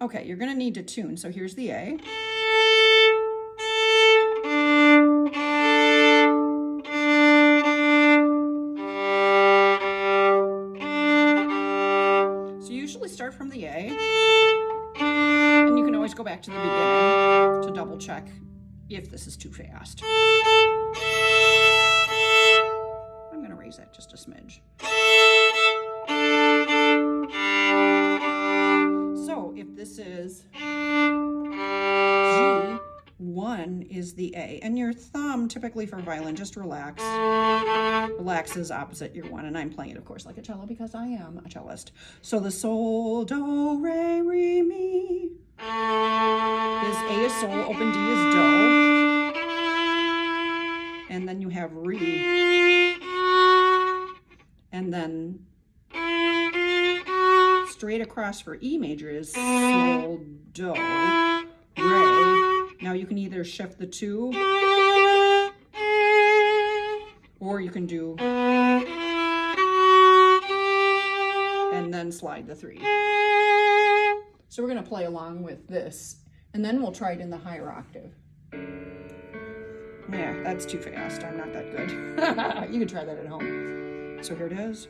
Okay, you're going to need to tune. So here's the A. So you usually start from the A, and you can always go back to the beginning to double check if this is too fast. I'm going to raise that just a smidge. So if this is G, 1 is the A. And your thumb, typically for violin, just relax. Relax is opposite your 1. And I'm playing it, of course, like a cello because I am a cellist. So the sol, do, re, re, mi. This A is sol, open D is do. And then you have re. And then straight across for E major is sol, do, re. Now you can either shift the 2, or you can do, and then slide the 3. So we're going to play along with this, and then we'll try it in the higher octave. Yeah, that's too fast. I'm not that good. You can try that at home. So here it is.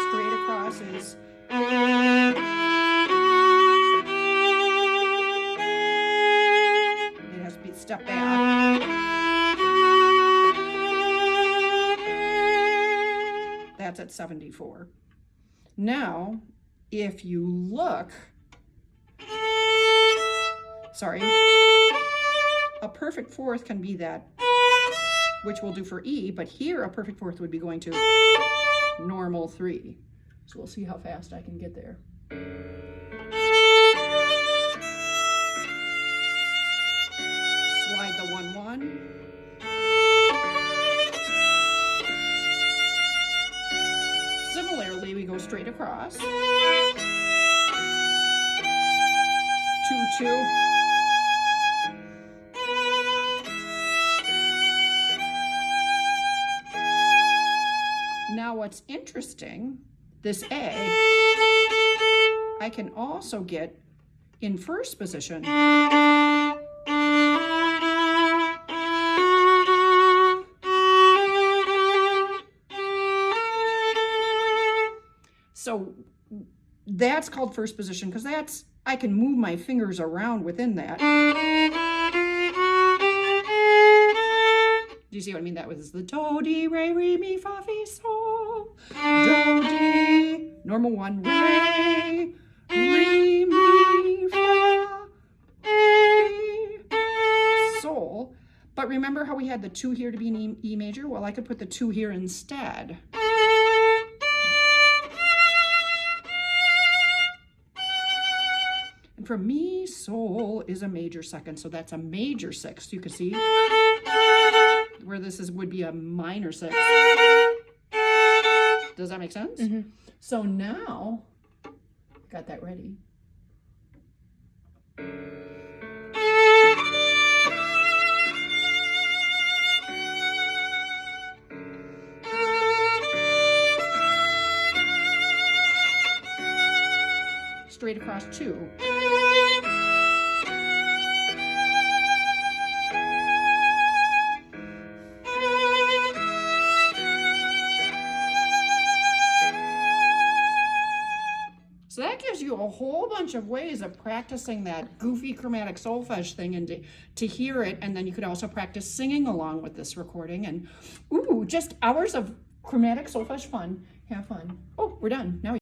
Straight across is it has to be step back. That's at 74. Now, if you look, sorry, a perfect fourth can be that, which we'll do for E, but here a perfect fourth would be going to normal 3. So we'll see how fast I can get there. Slide the 1, 1. Similarly, we go straight across. 2, 2. Now what's interesting, this A, I can also get in first position. So that's called first position because that's, I can move my fingers around within that. Do you see what I mean? That was the do, di, re, re, mi, fa, fi, sol. Do, di, normal 1, re, re, mi, fa, re, sol. But remember how we had the 2 here to be an E major? Well, I could put the 2 here instead. And for mi, sol is a major second, so that's a major 6. You can see where this would be a minor 6. Does that make sense? Mm-hmm. So now, got that ready. Straight across 2. So that gives you a whole bunch of ways of practicing that goofy chromatic solfege thing and to hear it. And then you could also practice singing along with this recording. And ooh, just hours of chromatic solfege fun. Have fun. Oh, we're done. Now